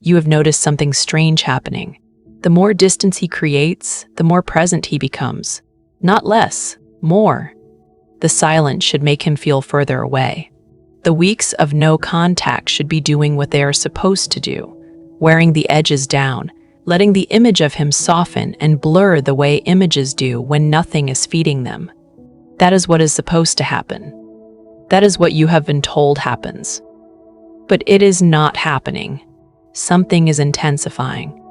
you have noticed something strange happening. The more distance he creates, the more present he becomes. Not less, more. The silence should make him feel further away. The weeks of no contact should be doing what they are supposed to do, wearing the edges down, letting the image of him soften and blur the way images do when nothing is feeding them. That is what is supposed to happen. That is what you have been told happens. But it is not happening. Something is intensifying.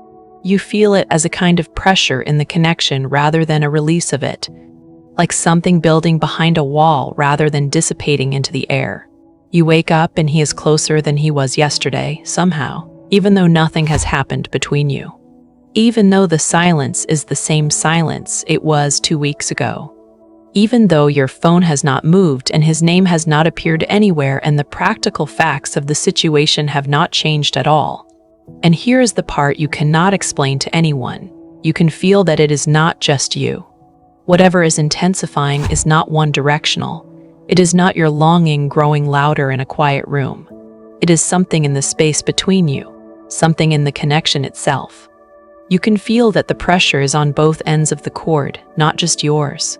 You feel it as a kind of pressure in the connection rather than a release of it, like something building behind a wall rather than dissipating into the air. You wake up and he is closer than he was yesterday, somehow, even though nothing has happened between you. Even though the silence is the same silence it was 2 weeks ago. Even though your phone has not moved and his name has not appeared anywhere and the practical facts of the situation have not changed at all. And here is the part you cannot explain to anyone. You can feel that it is not just you. Whatever is intensifying is not one-directional. It is not your longing growing louder in a quiet room. It is something in the space between you, something in the connection itself. You can feel that the pressure is on both ends of the cord, not just yours.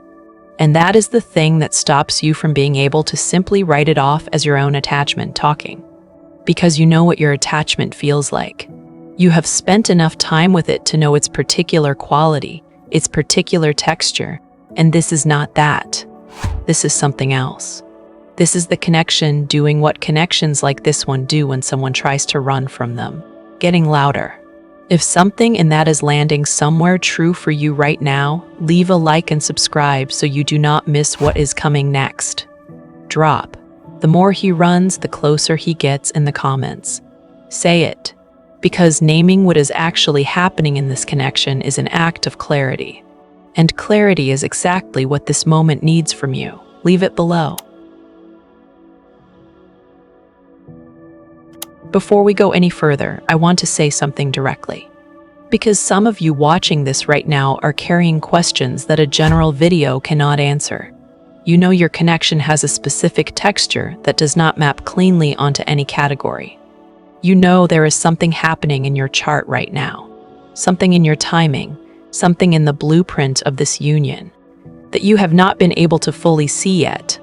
And that is the thing that stops you from being able to simply write it off as your own attachment talking. Because you know what your attachment feels like. You have spent enough time with it to know its particular quality, its particular texture, and this is not that. This is something else. This is the connection doing what connections like this one do when someone tries to run from them, getting louder. If something in that is landing somewhere true for you right now, leave a like and subscribe so you do not miss what is coming next. Drop. The more he runs, the closer he gets in the comments. Say it. Because naming what is actually happening in this connection is an act of clarity. And clarity is exactly what this moment needs from you. Leave it below. Before we go any further, I want to say something directly. Because some of you watching this right now are carrying questions that a general video cannot answer. You know your connection has a specific texture that does not map cleanly onto any category. You know there is something happening in your chart right now, something in your timing, something in the blueprint of this union that you have not been able to fully see yet.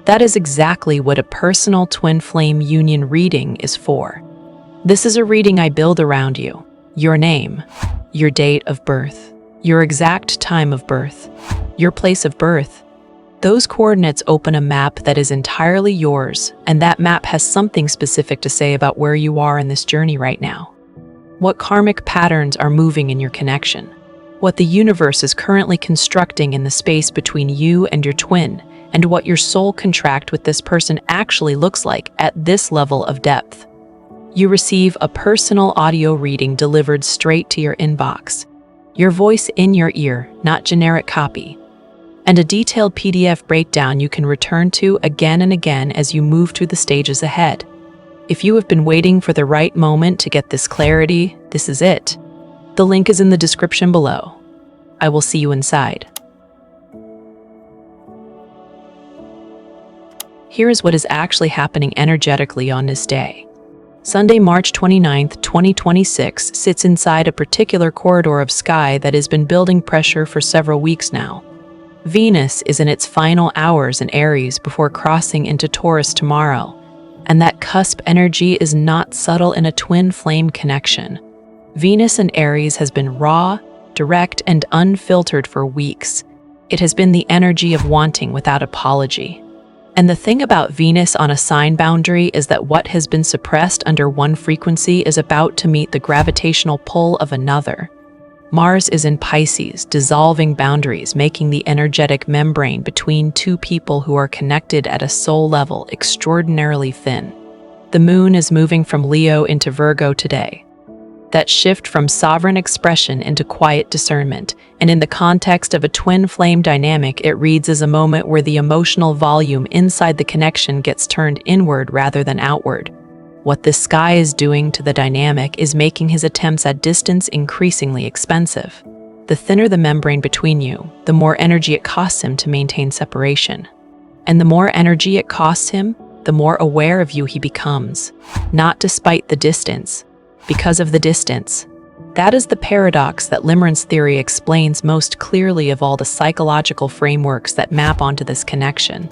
That is exactly what a personal twin flame union reading is for. This is a reading I build around you, your name, your date of birth, your exact time of birth, your place of birth. Those coordinates open a map that is entirely yours, and that map has something specific to say about where you are in this journey right now. What karmic patterns are moving in your connection, what the universe is currently constructing in the space between you and your twin, and what your soul contract with this person actually looks like at this level of depth. You receive a personal audio reading delivered straight to your inbox, your voice in your ear, not generic copy, and a detailed PDF breakdown you can return to again and again as you move through the stages ahead. If you have been waiting for the right moment to get this clarity, this is it. The link is in the description below. I will see you inside. Here is what is actually happening energetically on this day. Sunday, March 29th, 2026 sits inside a particular corridor of sky that has been building pressure for several weeks now. Venus is in its final hours in Aries before crossing into Taurus tomorrow, and that cusp energy is not subtle in a twin flame connection. Venus in Aries has been raw, direct, and unfiltered for weeks. It has been the energy of wanting without apology. And the thing about Venus on a sign boundary is that what has been suppressed under one frequency is about to meet the gravitational pull of another. Mars is in Pisces, dissolving boundaries, making the energetic membrane between two people who are connected at a soul level extraordinarily thin. The moon is moving from Leo into Virgo today. That shift from sovereign expression into quiet discernment, and in the context of a twin flame dynamic, it reads as a moment where the emotional volume inside the connection gets turned inward rather than outward. What this sky is doing to the dynamic is making his attempts at distance increasingly expensive. The thinner the membrane between you, the more energy it costs him to maintain separation. And the more energy it costs him, the more aware of you he becomes, not despite the distance, because of the distance. That is the paradox that Limerence theory explains most clearly of all the psychological frameworks that map onto this connection.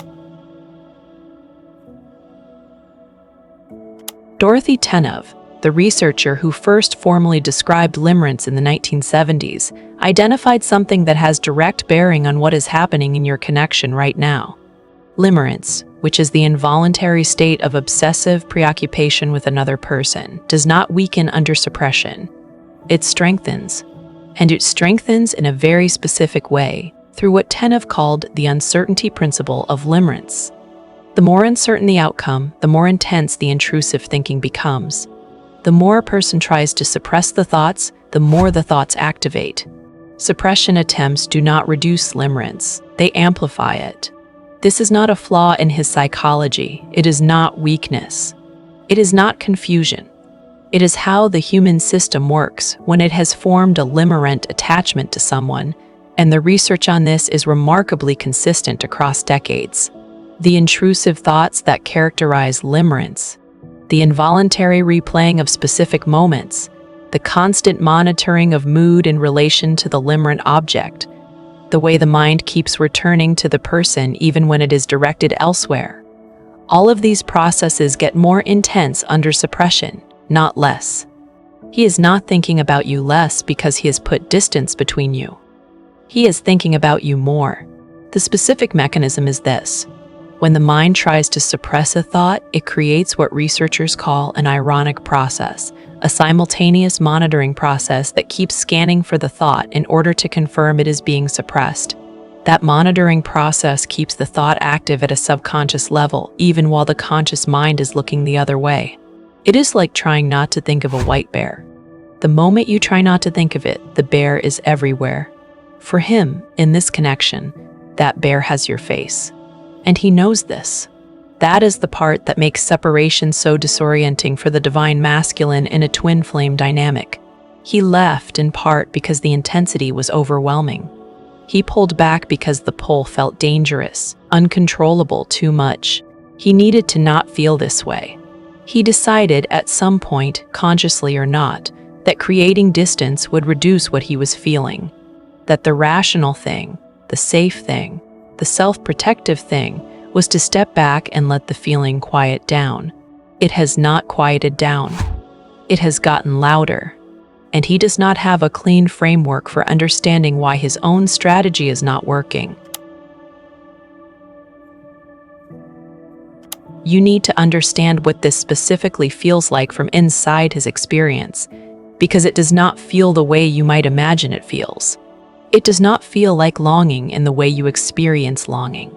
Dorothy Tenove, the researcher who first formally described limerence in the 1970s, identified something that has direct bearing on what is happening in your connection right now. Limerence, which is the involuntary state of obsessive preoccupation with another person, does not weaken under suppression. It strengthens, and it strengthens in a very specific way through what Tenove called the uncertainty principle of limerence. The more uncertain the outcome, the more intense the intrusive thinking becomes. The more a person tries to suppress the thoughts, the more the thoughts activate. Suppression attempts do not reduce limerence, they amplify it. This is not a flaw in his psychology. It is not weakness. It is not confusion. It is how the human system works when it has formed a limerent attachment to someone, and the research on this is remarkably consistent across decades. The intrusive thoughts that characterize limerence, the involuntary replaying of specific moments, the constant monitoring of mood in relation to the limerent object, the way the mind keeps returning to the person even when it is directed elsewhere. All of these processes get more intense under suppression, not less. He is not thinking about you less because he has put distance between you. He is thinking about you more. The specific mechanism is this. When the mind tries to suppress a thought, it creates what researchers call an ironic process, a simultaneous monitoring process that keeps scanning for the thought in order to confirm it is being suppressed. That monitoring process keeps the thought active at a subconscious level, even while the conscious mind is looking the other way. It is like trying not to think of a white bear. The moment you try not to think of it, the bear is everywhere. For him, in this connection, that bear has your face. And he knows this. That is the part that makes separation so disorienting for the divine masculine in a twin flame dynamic. He left in part because the intensity was overwhelming. He pulled back because the pull felt dangerous, uncontrollable, too much. He needed to not feel this way. He decided at some point, consciously or not, that creating distance would reduce what he was feeling. That the rational thing, the safe thing, the self-protective thing, was to step back and let the feeling quiet down. It has not quieted down. It has gotten louder. And he does not have a clean framework for understanding why his own strategy is not working. You need to understand what this specifically feels like from inside his experience, because it does not feel the way you might imagine it feels. It does not feel like longing in the way you experience longing.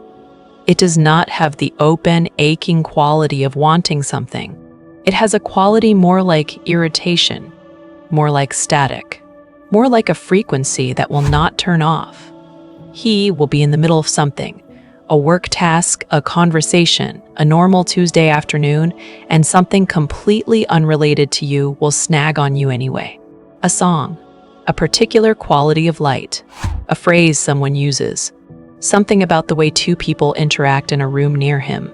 It does not have the open, aching quality of wanting something. It has a quality more like irritation, more like static, more like a frequency that will not turn off. He will be in the middle of something, a work task, a conversation, a normal Tuesday afternoon, and something completely unrelated to you will snag on you anyway. A song, a particular quality of light, a phrase someone uses, something about the way two people interact in a room near him.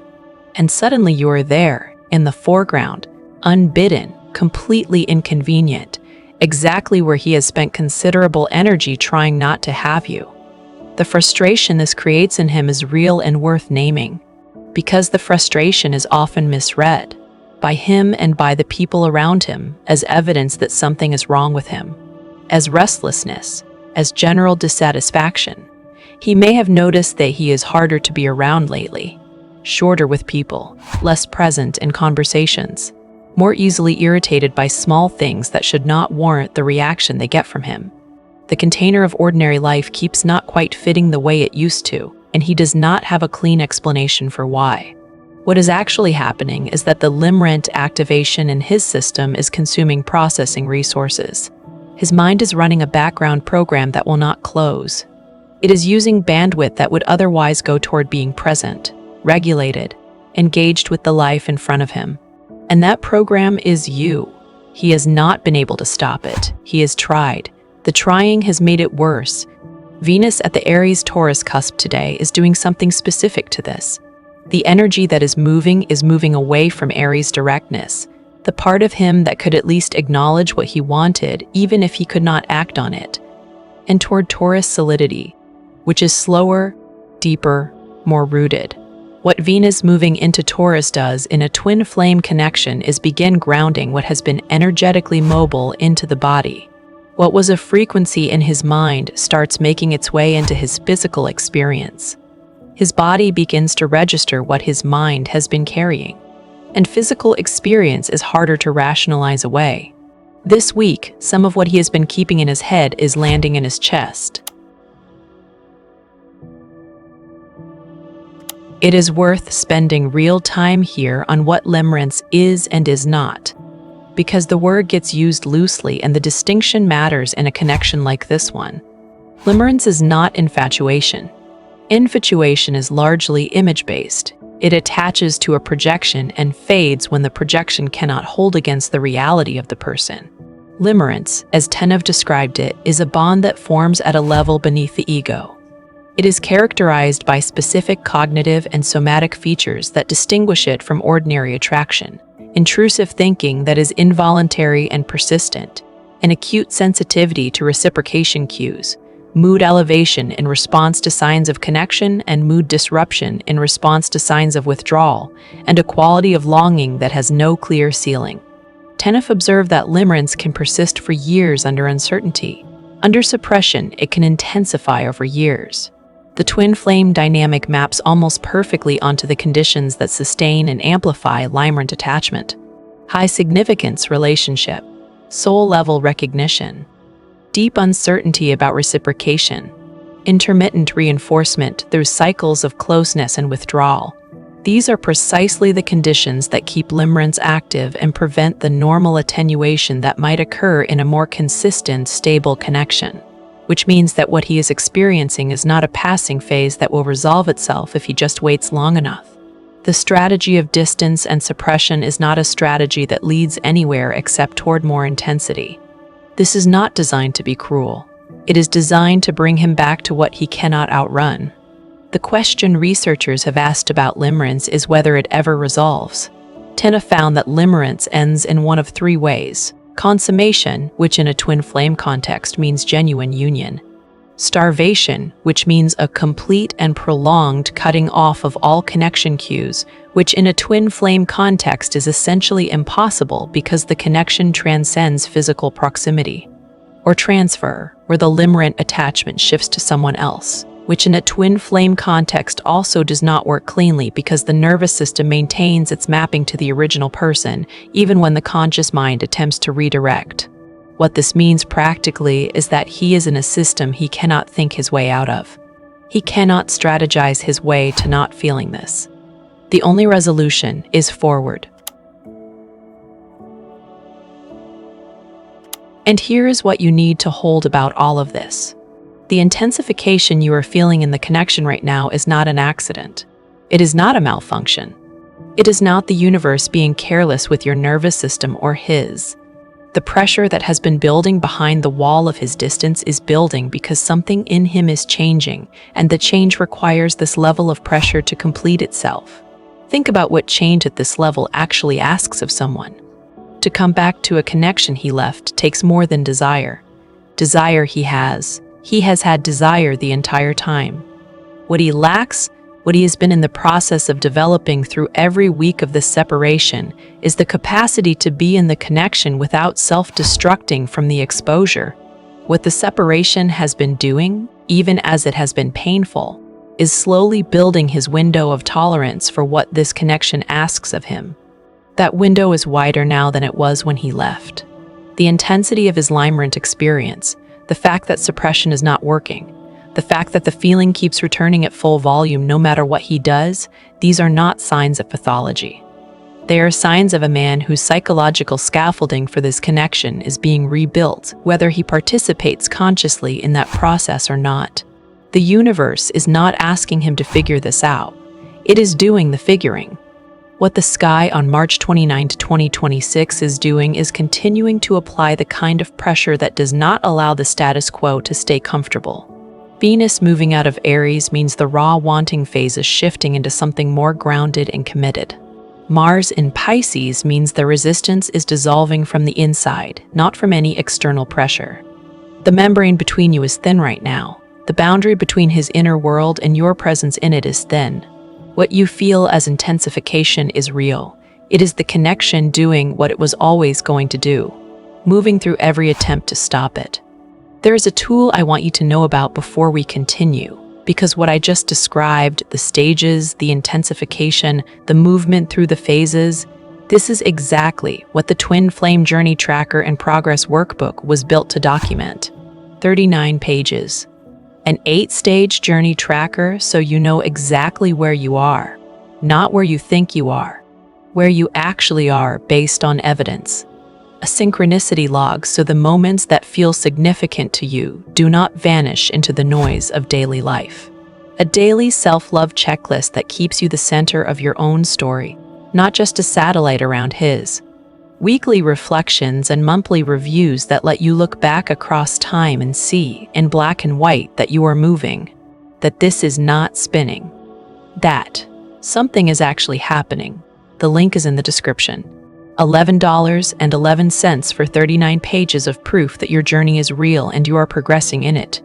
And suddenly you are there, in the foreground, unbidden, completely inconvenient, exactly where he has spent considerable energy trying not to have you. The frustration this creates in him is real and worth naming, because the frustration is often misread by him and by the people around him as evidence that something is wrong with him, as restlessness, as general dissatisfaction. He may have noticed that he is harder to be around lately, shorter with people, less present in conversations, more easily irritated by small things that should not warrant the reaction they get from him. The container of ordinary life keeps not quite fitting the way it used to, and he does not have a clean explanation for why. What is actually happening is that the limerent activation in his system is consuming processing resources. His mind is running a background program that will not close. It is using bandwidth that would otherwise go toward being present, regulated, engaged with the life in front of him. And that program is you. He has not been able to stop it. He has tried. The trying has made it worse. Venus at the Aries-Taurus cusp today is doing something specific to this. The energy that is moving away from Aries directness. the part of him that could at least acknowledge what he wanted, even if he could not act on it, and toward Taurus solidity, which is slower, deeper, more rooted. What Venus moving into Taurus does in a twin flame connection is begin grounding what has been energetically mobile into the body. What was a frequency in his mind starts making its way into his physical experience. His body begins to register what his mind has been carrying, and physical experience is harder to rationalize away. This week, some of what he has been keeping in his head is landing in his chest. It is worth spending real time here on what limerence is and is not, because the word gets used loosely and the distinction matters in a connection like this one. Limerence is not infatuation. Infatuation is largely image-based. It attaches to a projection and fades when the projection cannot hold against the reality of the person. Limerence, as Tenev described it, is a bond that forms at a level beneath the ego. It is characterized by specific cognitive and somatic features that distinguish it from ordinary attraction: intrusive thinking that is involuntary and persistent, an acute sensitivity to reciprocation cues, mood elevation in response to signs of connection and mood disruption in response to signs of withdrawal, and a quality of longing that has no clear ceiling. Tenev observed that limerence can persist for years under uncertainty. Under suppression, it can intensify over years. The twin flame dynamic maps almost perfectly onto the conditions that sustain and amplify limerent attachment: high significance relationship, soul-level recognition, deep uncertainty about reciprocation, intermittent reinforcement through cycles of closeness and withdrawal. These are precisely the conditions that keep limerence active and prevent the normal attenuation that might occur in a more consistent, stable connection, which means that what he is experiencing is not a passing phase that will resolve itself if he just waits long enough. The strategy of distance and suppression is not a strategy that leads anywhere except toward more intensity. This is not designed to be cruel. It is designed to bring him back to what he cannot outrun. The question researchers have asked about limerence is whether it ever resolves. Tenev found that limerence ends in one of three ways: consummation, which in a twin flame context means genuine union; starvation, which means a complete and prolonged cutting off of all connection cues, which in a twin flame context is essentially impossible because the connection transcends physical proximity; or transfer, where the limerent attachment shifts to someone else, which in a twin flame context also does not work cleanly because the nervous system maintains its mapping to the original person, even when the conscious mind attempts to redirect. What this means practically is that he is in a system he cannot think his way out of. He cannot strategize his way to not feeling this. The only resolution is forward. And here is what you need to hold about all of this. The intensification you are feeling in the connection right now is not an accident. It is not a malfunction. It is not the universe being careless with your nervous system or his. The pressure that has been building behind the wall of his distance is building because something in him is changing, and the change requires this level of pressure to complete itself. Think about what change at this level actually asks of someone. To come back to a connection he left takes more than desire. Desire he has. He has had desire the entire time. What he lacks, what he has been in the process of developing through every week of this separation, is the capacity to be in the connection without self-destructing from the exposure. What the separation has been doing, even as it has been painful, is slowly building his window of tolerance for what this connection asks of him. That window is wider now than it was when he left. The intensity of his limerent experience, the fact that suppression is not working, the fact that the feeling keeps returning at full volume no matter what he does, these are not signs of pathology. They are signs of a man whose psychological scaffolding for this connection is being rebuilt, whether he participates consciously in that process or not. The universe is not asking him to figure this out. It is doing the figuring. What the sky on March 29, 2026 is doing is continuing to apply the kind of pressure that does not allow the status quo to stay comfortable. Venus moving out of Aries means the raw wanting phase is shifting into something more grounded and committed. Mars in Pisces means the resistance is dissolving from the inside, not from any external pressure. The membrane between you is thin right now. The boundary between his inner world and your presence in it is thin. What you feel as intensification is real. It is the connection doing what it was always going to do, moving through every attempt to stop it. There is a tool I want you to know about before we continue, because what I just described, the stages, the intensification, the movement through the phases, this is exactly what the Twin Flame Journey Tracker and Progress Workbook was built to document. 39 pages. An 8-stage journey tracker so you know exactly where you are, not where you think you are, where you actually are based on evidence. A synchronicity log so the moments that feel significant to you do not vanish into the noise of daily life. A daily self-love checklist that keeps you the center of your own story, not just a satellite around his. Weekly reflections and monthly reviews that let you look back across time and see, in black and white, that you are moving, that this is not spinning, that something is actually happening. The link is in the description. $11.11 for 39 pages of proof that your journey is real and you are progressing in it.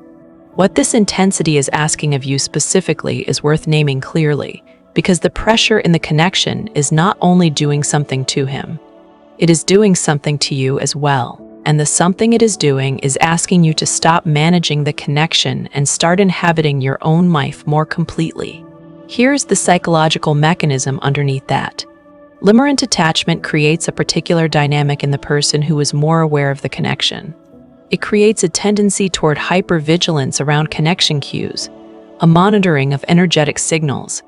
What this intensity is asking of you specifically is worth naming clearly, because the pressure in the connection is not only doing something to him, it is doing something to you as well. And the something it is doing is asking you to stop managing the connection and start inhabiting your own life more completely. Here's the psychological mechanism underneath that. Limerent attachment creates a particular dynamic in the person who is more aware of the connection. It creates a tendency toward hypervigilance around connection cues, a monitoring of energetic signals,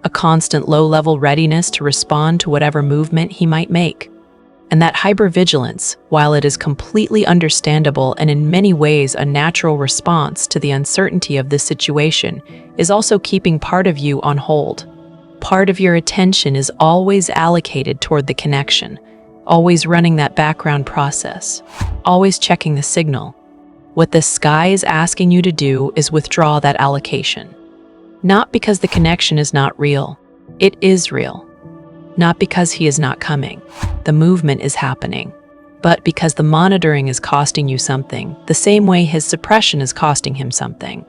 a constant low-level readiness to respond to whatever movement he might make. And that hypervigilance, while it is completely understandable and in many ways a natural response to the uncertainty of this situation, is also keeping part of you on hold. Part of your attention is always allocated toward the connection, always running that background process, always checking the signal. What the sky is asking you to do is withdraw that allocation. Not because the connection is not real. It is real. Not because he is not coming. The movement is happening. But because the monitoring is costing you something, the same way his suppression is costing him something.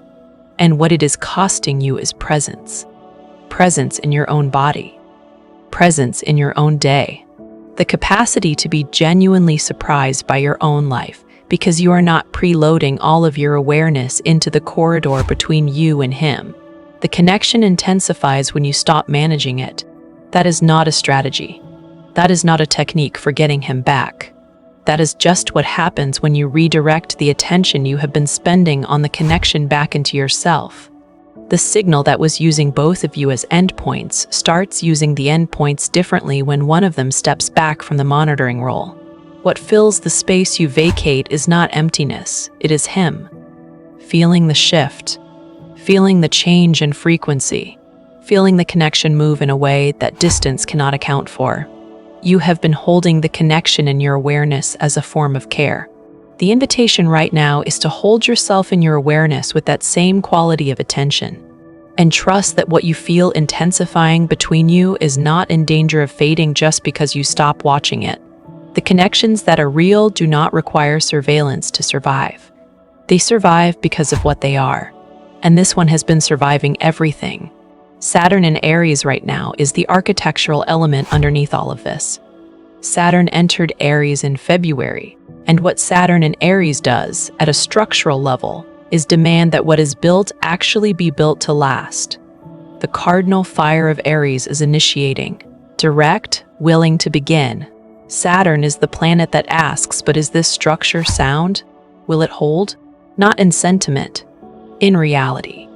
And what it is costing you is presence. Presence in your own body. Presence in your own day. The capacity to be genuinely surprised by your own life, because you are not preloading all of your awareness into the corridor between you and him. The connection intensifies when you stop managing it. That is not a strategy. That is not a technique for getting him back. That is just what happens when you redirect the attention you have been spending on the connection back into yourself. The signal that was using both of you as endpoints starts using the endpoints differently when one of them steps back from the monitoring role. What fills the space you vacate is not emptiness, it is him. Feeling the shift, feeling the change in frequency, feeling the connection move in a way that distance cannot account for. You have been holding the connection in your awareness as a form of care. The invitation right now is to hold yourself in your awareness with that same quality of attention, and trust that what you feel intensifying between you is not in danger of fading just because you stop watching it. The connections that are real do not require surveillance to survive. They survive because of what they are. And this one has been surviving everything. Saturn in Aries right now is the architectural element underneath all of this. Saturn entered Aries in February, and what Saturn in Aries does, at a structural level, is demand that what is built actually be built to last. The cardinal fire of Aries is initiating, direct, willing to begin. Saturn is the planet that asks, but is this structure sound? Will it hold? Not in sentiment, in reality.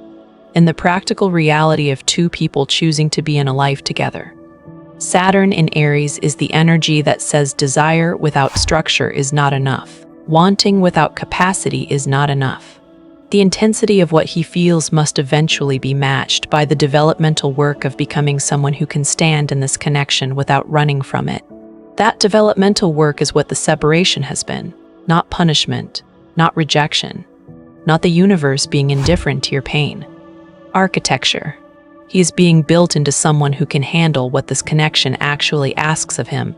In the practical reality of two people choosing to be in a life together. Saturn in Aries is the energy that says desire without structure is not enough. Wanting without capacity is not enough. The intensity of what he feels must eventually be matched by the developmental work of becoming someone who can stand in this connection without running from it. That developmental work is what the separation has been, not punishment, not rejection, not the universe being indifferent to your pain. Architecture. He is being built into someone who can handle what this connection actually asks of him,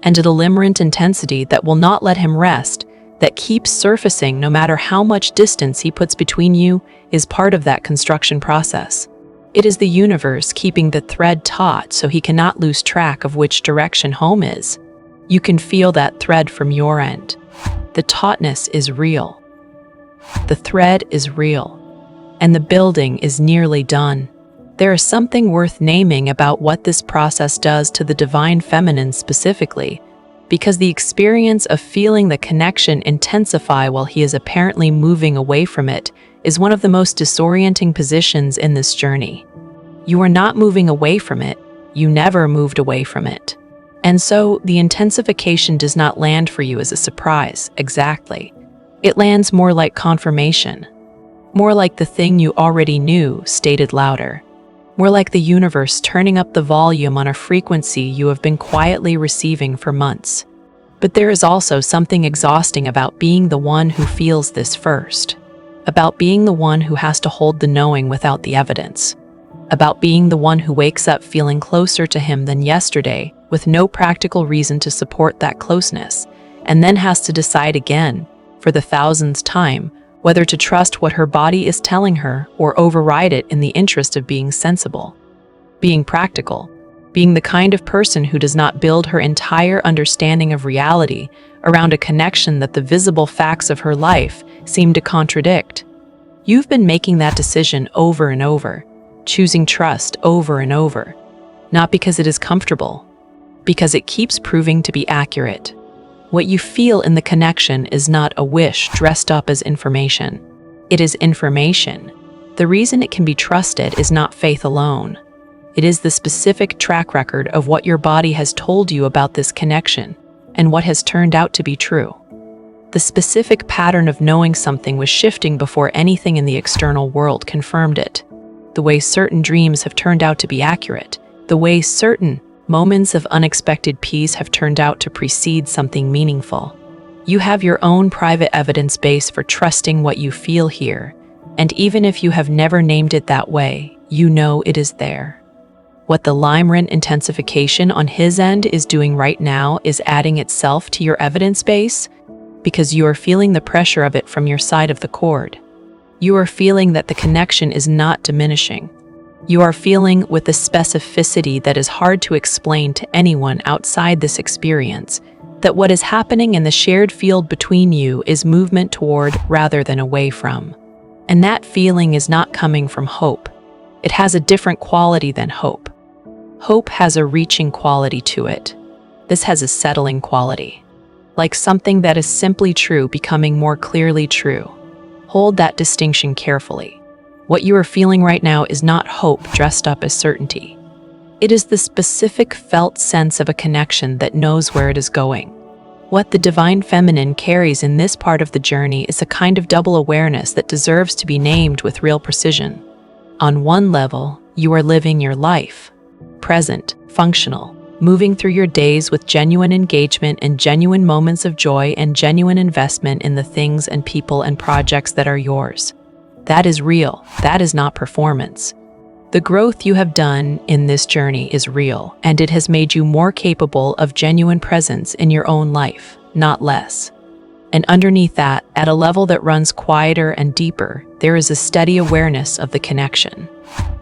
and at a limerent intensity that will not let him rest, that keeps surfacing no matter how much distance he puts between you, is part of that construction process. It is the universe keeping the thread taut so he cannot lose track of which direction home is. You can feel that thread from your end. The tautness is real. The thread is real. And the building is nearly done. There is something worth naming about what this process does to the divine feminine specifically, because the experience of feeling the connection intensify while he is apparently moving away from it is one of the most disorienting positions in this journey. You are not moving away from it, you never moved away from it. And so, the intensification does not land for you as a surprise, exactly. It lands more like confirmation. More like the thing you already knew, stated louder. More like the universe turning up the volume on a frequency you have been quietly receiving for months. But there is also something exhausting about being the one who feels this first. About being the one who has to hold the knowing without the evidence. About being the one who wakes up feeling closer to him than yesterday with no practical reason to support that closeness, and then has to decide again, for the thousandth time, whether to trust what her body is telling her or override it in the interest of being sensible, being practical, being the kind of person who does not build her entire understanding of reality around a connection that the visible facts of her life seem to contradict. You've been making that decision over and over, choosing trust over and over, not because it is comfortable, because it keeps proving to be accurate. What you feel in the connection is not a wish dressed up as information. It is information. The reason it can be trusted is not faith alone. It is the specific track record of what your body has told you about this connection and what has turned out to be true. The specific pattern of knowing something was shifting before anything in the external world confirmed it. The way certain dreams have turned out to be accurate. The way certain moments of unexpected peace have turned out to precede something meaningful. You have your own private evidence base for trusting what you feel here, and even if you have never named it that way, you know it is there. What the Limerence intensification on his end is doing right now is adding itself to your evidence base, because you are feeling the pressure of it from your side of the cord. You are feeling that the connection is not diminishing. You are feeling with a specificity that is hard to explain to anyone outside this experience, that what is happening in the shared field between you is movement toward rather than away from. And that feeling is not coming from hope. It has a different quality than hope. Hope has a reaching quality to it. This has a settling quality. Like something that is simply true becoming more clearly true. Hold that distinction carefully. What you are feeling right now is not hope dressed up as certainty. It is the specific felt sense of a connection that knows where it is going. What the divine feminine carries in this part of the journey is a kind of double awareness that deserves to be named with real precision. On one level, you are living your life, present, functional, moving through your days with genuine engagement and genuine moments of joy and genuine investment in the things and people and projects that are yours. That is real. That is not performance. The growth you have done in this journey is real, and it has made you more capable of genuine presence in your own life, not less. And underneath that, at a level that runs quieter and deeper, there is a steady awareness of the connection.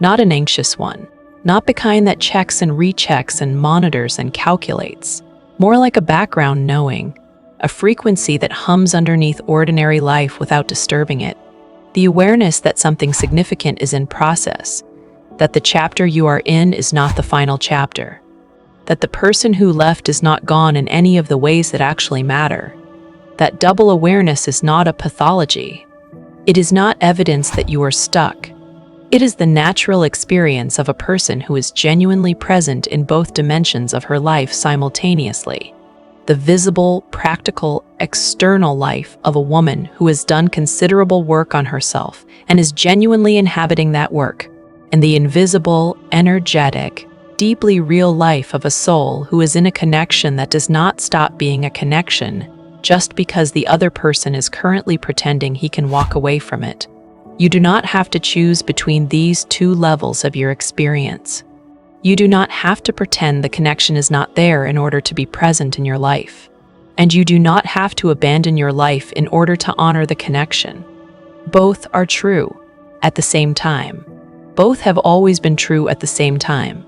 Not an anxious one. Not the kind that checks and rechecks and monitors and calculates. More like a background knowing, a frequency that hums underneath ordinary life without disturbing it. The awareness that something significant is in process, that the chapter you are in is not the final chapter, that the person who left is not gone in any of the ways that actually matter. That double awareness is not a pathology. It is not evidence that you are stuck. It is the natural experience of a person who is genuinely present in both dimensions of her life simultaneously. The visible, practical, external life of a woman who has done considerable work on herself and is genuinely inhabiting that work, and the invisible, energetic, deeply real life of a soul who is in a connection that does not stop being a connection just because the other person is currently pretending he can walk away from it. You do not have to choose between these two levels of your experience. You do not have to pretend the connection is not there in order to be present in your life. And you do not have to abandon your life in order to honor the connection. Both are true at the same time. Both have always been true at the same time.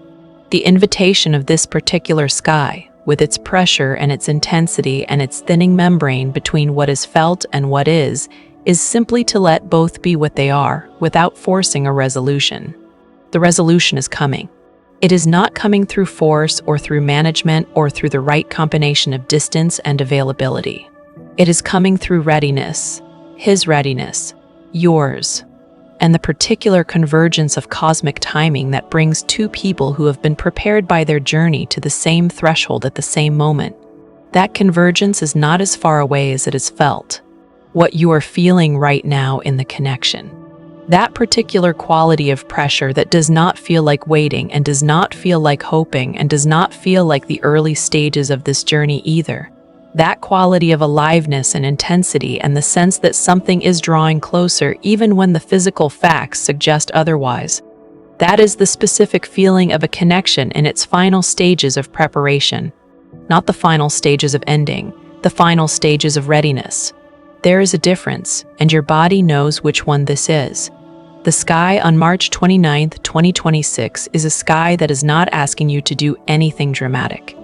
The invitation of this particular sky, with its pressure and its intensity and its thinning membrane between what is felt and what is simply to let both be what they are, without forcing a resolution. The resolution is coming. It is not coming through force or through management or through the right combination of distance and availability. It is coming through readiness, his readiness, yours, and the particular convergence of cosmic timing that brings two people who have been prepared by their journey to the same threshold at the same moment. That convergence is not as far away as it is felt. What you are feeling right now in the connection. That particular quality of pressure that does not feel like waiting and does not feel like hoping and does not feel like the early stages of this journey either. That quality of aliveness and intensity and the sense that something is drawing closer even when the physical facts suggest otherwise. That is the specific feeling of a connection in its final stages of preparation. Not the final stages of ending, the final stages of readiness. There is a difference, and your body knows which one this is. The sky on March 29, 2026 is a sky that is not asking you to do anything dramatic.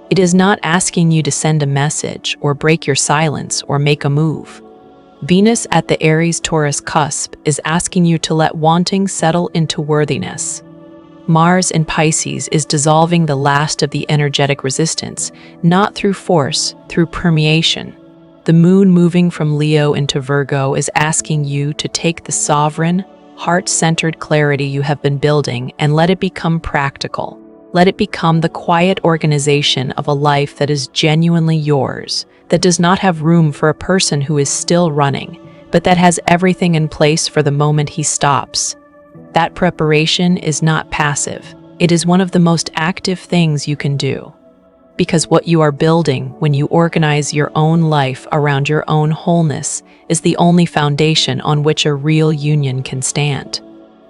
It is not asking you to send a message or break your silence or make a move. Venus at the Aries-Taurus cusp is asking you to let wanting settle into worthiness. Mars in Pisces is dissolving the last of the energetic resistance, not through force, through permeation. The moon moving from Leo into Virgo is asking you to take the sovereign, heart-centered clarity you have been building and let it become practical. Let it become the quiet organization of a life that is genuinely yours, that does not have room for a person who is still running, but that has everything in place for the moment he stops. That preparation is not passive. It is one of the most active things you can do. Because what you are building when you organize your own life around your own wholeness is the only foundation on which a real union can stand.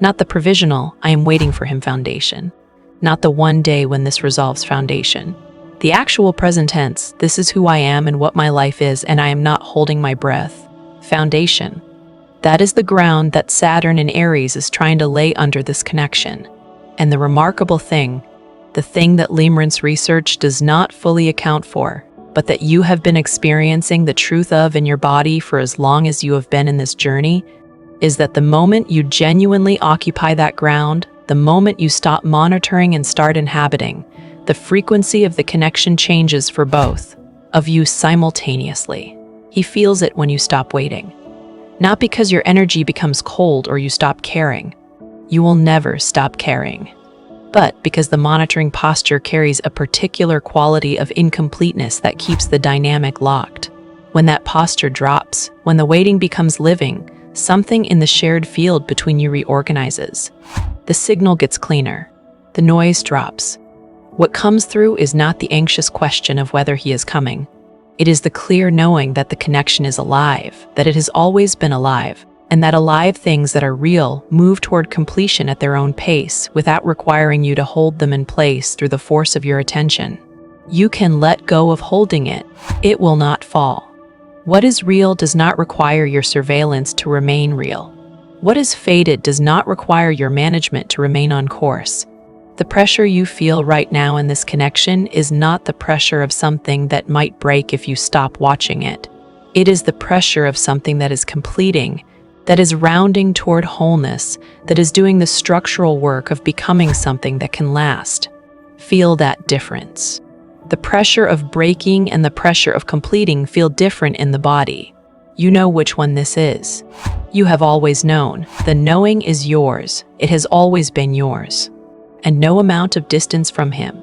Not the provisional, I am waiting for him foundation. Not the one day when this resolves foundation. The actual present tense, this is who I am and what my life is, and I am not holding my breath. Foundation. That is the ground that Saturn in Aries is trying to lay under this connection. And the remarkable thing, the thing that Limerence research does not fully account for, but that you have been experiencing the truth of in your body for as long as you have been in this journey, is that the moment you genuinely occupy that ground, the moment you stop monitoring and start inhabiting, the frequency of the connection changes for both of you simultaneously. He feels it when you stop waiting. Not because your energy becomes cold or you stop caring. You will never stop caring. But because the monitoring posture carries a particular quality of incompleteness that keeps the dynamic locked. When that posture drops, when the waiting becomes living, something in the shared field between you reorganizes. The signal gets cleaner. The noise drops. What comes through is not the anxious question of whether he is coming. It is the clear knowing that the connection is alive, that it has always been alive, and that alive things that are real move toward completion at their own pace without requiring you to hold them in place through the force of your attention. You can let go of holding it. It will not fall. What is real does not require your surveillance to remain real. What is fated does not require your management to remain on course. The pressure you feel right now in this connection is not the pressure of something that might break if you stop watching it. It is the pressure of something that is completing, that is rounding toward wholeness, that is doing the structural work of becoming something that can last. Feel that difference. The pressure of breaking and the pressure of completing feel different in the body. You know which one this is. You have always known. The knowing is yours. It has always been yours. And no amount of distance from him,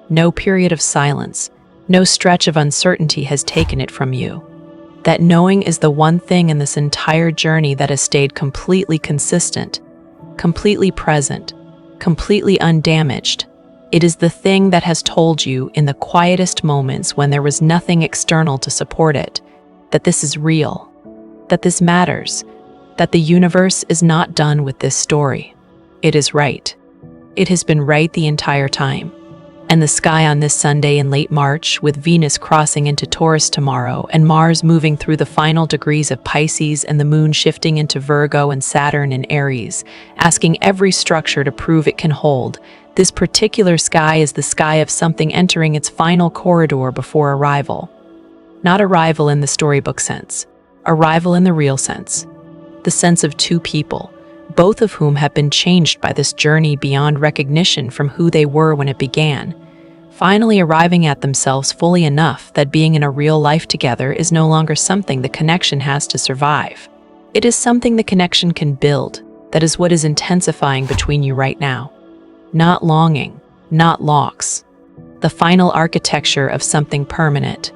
no period of silence, no stretch of uncertainty has taken it from you. That knowing is the one thing in this entire journey that has stayed completely consistent, completely present, completely undamaged. It is the thing that has told you in the quietest moments when there was nothing external to support it, that this is real, that this matters, that the universe is not done with this story. It is right. It has been right the entire time. And the sky on this Sunday in late March, with Venus crossing into Taurus tomorrow and Mars moving through the final degrees of Pisces and the Moon shifting into Virgo and Saturn in Aries, asking every structure to prove it can hold, this particular sky is the sky of something entering its final corridor before arrival. Not arrival in the storybook sense, arrival in the real sense. The sense of two people, both of whom have been changed by this journey beyond recognition from who they were when it began, finally arriving at themselves fully enough that being in a real life together is no longer something the connection has to survive. It is something the connection can build. That is what is intensifying between you right now. Not longing, not loss. The final architecture of something permanent,